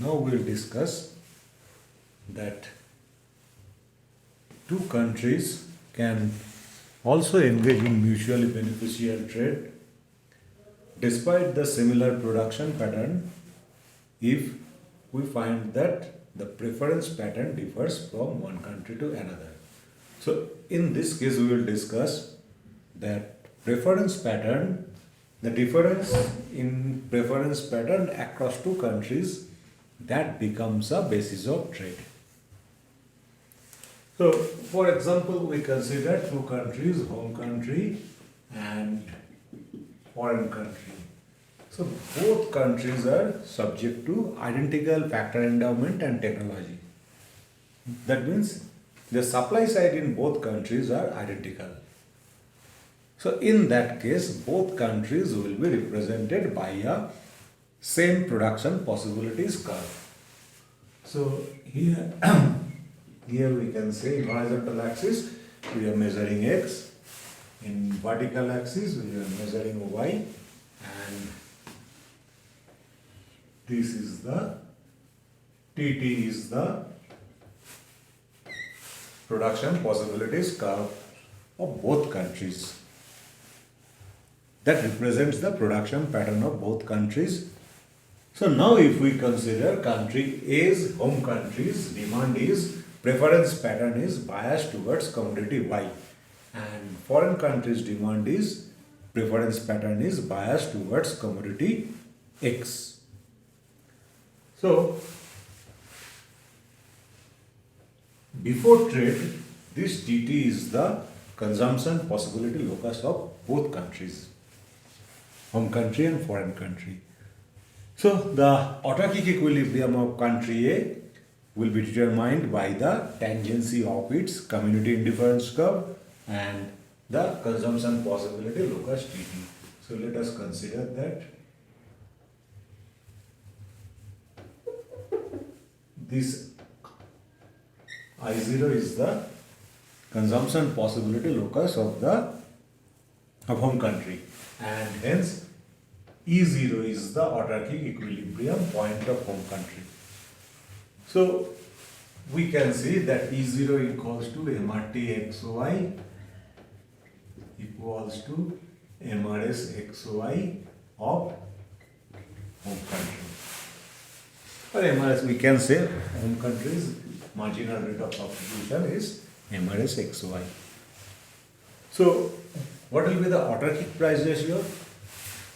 Now we'll discuss that two countries can also engage in mutually beneficial trade despite the similar production pattern if we find that the preference pattern differs from one country to another. So in this case we will discuss that preference pattern, the difference in preference pattern across two countries that becomes a basis of trade. So for example we consider two countries, home country and foreign country. So both countries are subject to identical factor endowment and technology. That means the supply side in both countries are identical. So in that case, both countries will be represented by a same production possibilities curve. So here, here we can say in horizontal axis we are measuring x, in vertical axis we are measuring y, and this is the TT is the production possibilities curve of both countries. That represents the production pattern of both countries. So now if we consider country A's home country's demand is preference pattern is biased towards commodity Y, and foreign country's demand is preference pattern is biased towards commodity X. So before trade, this DT is the consumption possibility locus of both countries, home country and foreign country. So the autarkic equilibrium of country A will be determined by the tangency of its community indifference curve and the consumption possibility locus DT. So let us consider that this I0 is the consumption possibility locus of the home country, and hence E0 is the autarkic equilibrium point of home country. So we can see that E0 equals to MRT XY equals to MRS XY of home country. For MRS we can say home country's marginal rate of substitution is MRS XY. So what will be the autarkic price ratio?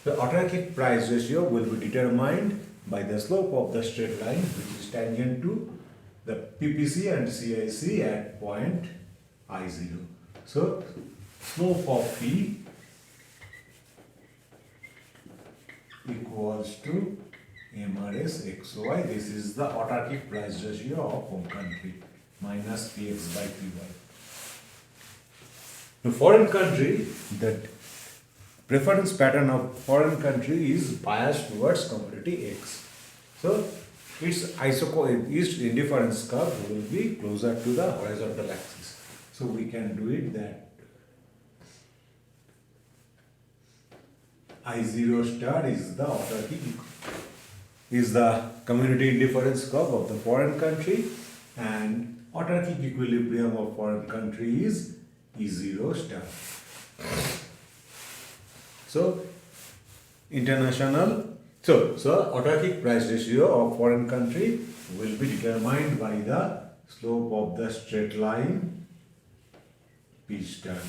The autarkic price ratio will be determined by the slope of the straight line which is tangent to the PPC and CIC at point I0. So slope of P equals to MRS XY. This is the autarkic price ratio of home country minus PX by PY. The foreign country, that preference pattern of foreign country is biased towards commodity X. So its indifference curve will be closer to the horizontal axis. So we can do it that I0 star is the autarkic is the community indifference curve of the foreign country, and autarkic equilibrium of foreign country is E0 star. So autarkic price ratio of foreign country will be determined by the slope of the straight line P star.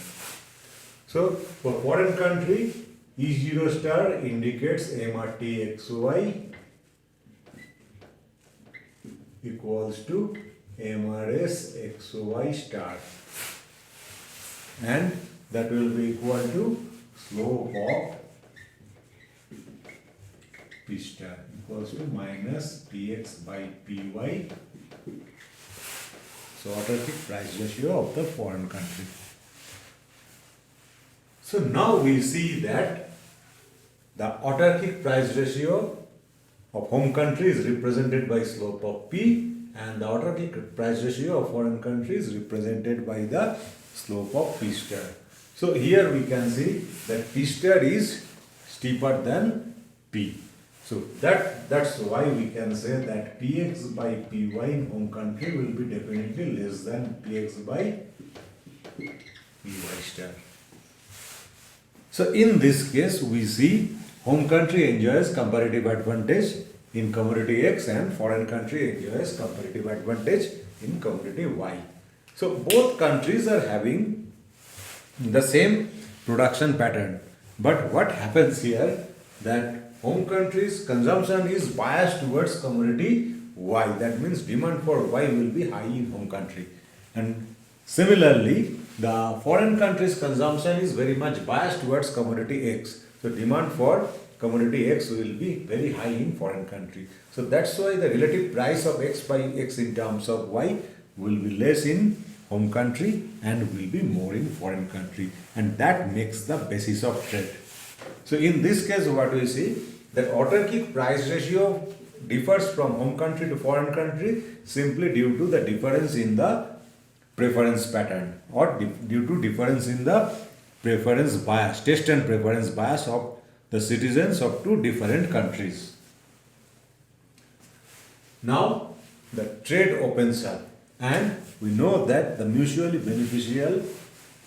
So for foreign country, E0 star indicates MRT XY equals to MRS XY star, and that will be equal to slope of P star equals to minus Px by Py. So autarkic price ratio of the foreign country. So now we see that the autarkic price ratio of home country is represented by slope of P, and the autarkic price ratio of foreign country is represented by the slope of P star. So here we can see that P star is steeper than P. So that's why we can say that Px by Py in home country will be definitely less than Px by Py star. So in this case, we see home country enjoys comparative advantage in commodity X and foreign country enjoys comparative advantage in commodity Y. So both countries are having the same production pattern. But what happens here that home country's consumption is biased towards commodity Y. That means demand for Y will be high in home country. And similarly, the foreign country's consumption is very much biased towards commodity X. So demand for commodity X will be very high in foreign country. So that's why the relative price of X by X in terms of Y will be less in home country and will be more in foreign country. And that makes the basis of trade. So in this case, what we see that autarkic price ratio differs from home country to foreign country simply due to the difference in the preference pattern or due to difference in the preference bias, taste and preference bias of the citizens of two different countries. Now the trade opens up and we know that the mutually beneficial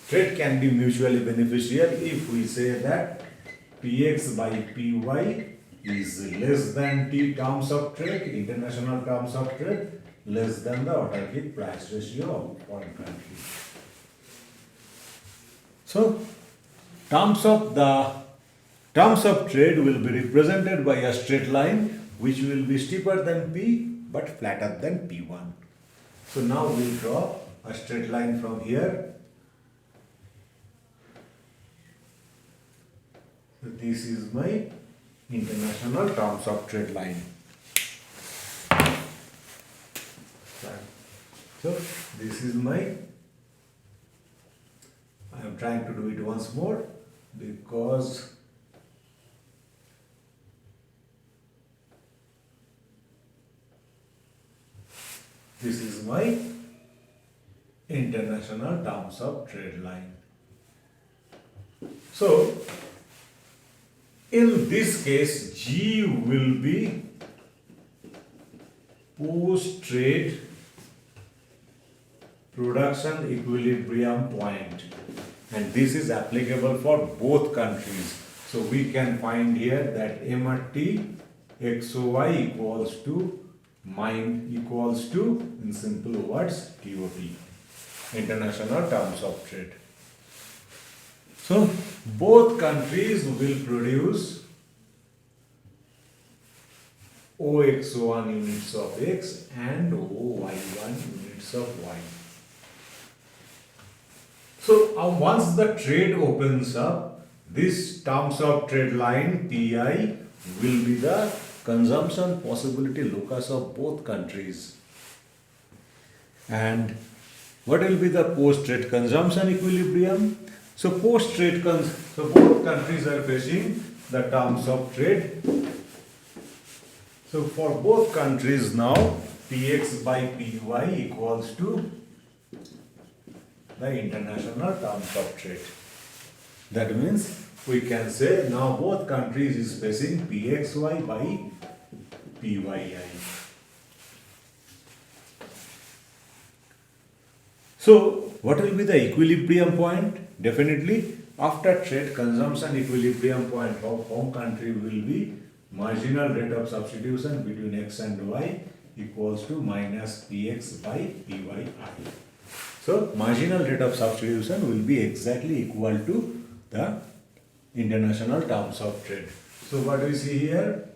trade can be mutually beneficial if we say that Px by Py is less than T terms of trade, international terms of trade, less than the autarkic price ratio of foreign country. So, terms of trade will be represented by a straight line which will be steeper than P but flatter than P1. So now we'll draw a straight line from here. So this is my international terms of trade line. So this is my, I am trying to do it once more because this is my international terms of trade line. So in this case, G will be post-trade production equilibrium point, and this is applicable for both countries. So we can find here that M at T XOY equals to in simple words TOT, international terms of trade. So both countries will produce OX1 units of X and OY1 units of Y. So once the trade opens up, this terms of trade line PI will be the consumption possibility locus of both countries. And what will be the post-trade consumption equilibrium? So both countries are facing the terms of trade. So for both countries now, Px by Py equals to the international terms of trade. That means we can say now both countries is facing Pxy by Pyi. So what will be the equilibrium point? Definitely after trade consumption equilibrium point of home country will be marginal rate of substitution between X and Y equals to minus Px by Pyi. So marginal rate of substitution will be exactly equal to the international terms of trade. So what we see here,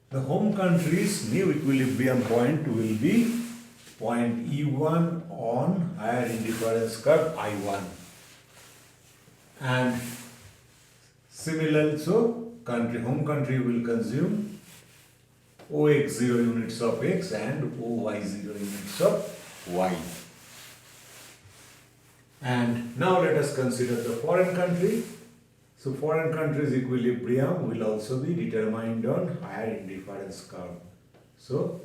the home country's new equilibrium point will be point E1 on higher indifference curve I1, and similarly, so home country will consume OX0 units of X and OY0 units of Y. And now let us consider the foreign country. So foreign country's equilibrium will also be determined on higher indifference curve. So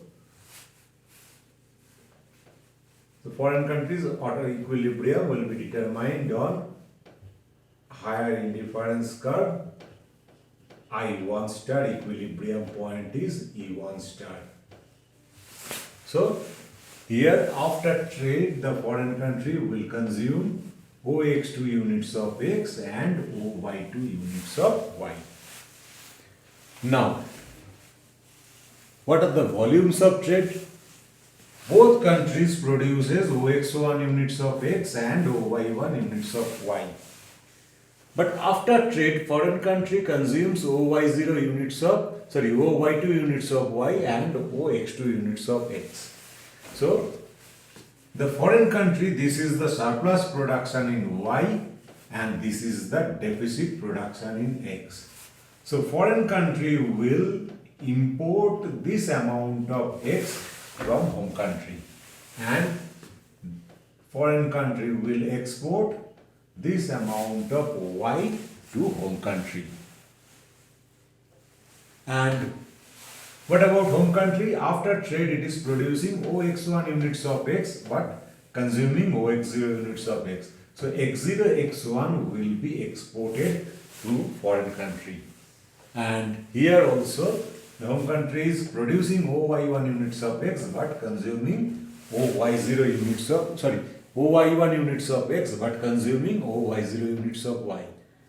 the foreign country's auto equilibrium will be determined on higher indifference curve, I1 star, equilibrium point is E1 star. So here after trade the foreign country will consume OX2 units of X and OY2 units of Y. Now, what are the volumes of trade? Both countries produces OX1 units of X and OY1 units of Y. But after trade, foreign country consumes OY2 units of Y and OX2 units of X. So, the foreign country, this is the surplus production in Y and this is the deficit production in X. So, foreign country will import this amount of X from home country and foreign country will export this amount of Y to home country. And what about home country? After trade it is producing OX1 units of X but consuming OX0 units of X. So X0, X1 will be exported to foreign country. And here also the home country is producing OY1 units of X but consuming OY1 units of X but consuming OY0 units of Y.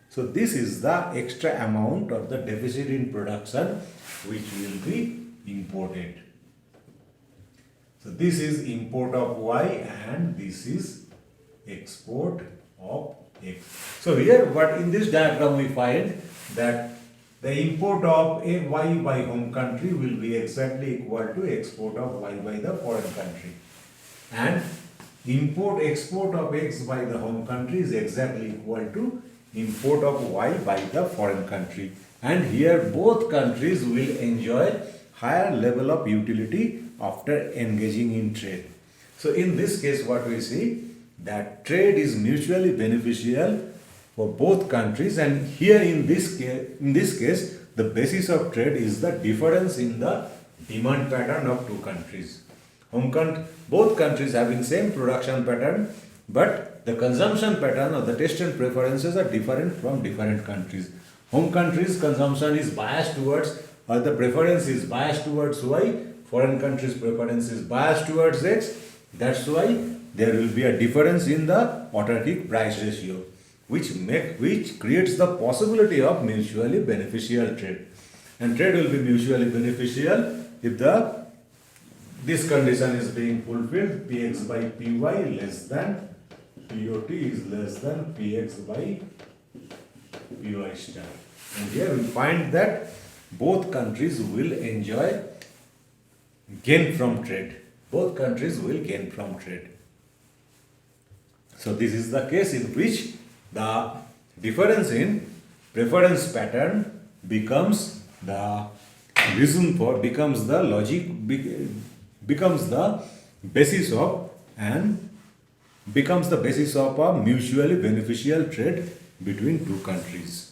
So this is the extra amount of the deficit in production which will be imported. So this is import of Y and this is export of X. So here what in this diagram we find that the import of a Y by home country will be exactly equal to export of Y by the foreign country. And export of X by the home country is exactly equal to import of Y by the foreign country. And here both countries will enjoy higher level of utility after engaging in trade. So in this case what we see that trade is mutually beneficial for both countries, and here in this case the basis of trade is the difference in the demand pattern of two countries. Both countries having same production pattern but the consumption pattern or the taste and preferences are different from different countries. Home countries consumption is biased towards or the preference is biased towards Y, foreign countries preference is biased towards X. That's why there will be a difference in the autarkic price ratio which creates the possibility of mutually beneficial trade. And trade will be mutually beneficial if this condition is being fulfilled, Px by Py less than Pot is less than Px by Py star. And here we find that both countries will enjoy gain from trade. Both countries will gain from trade. So this is the case in which the difference in preference pattern becomes the reason for, becomes the basis of a mutually beneficial trade between two countries.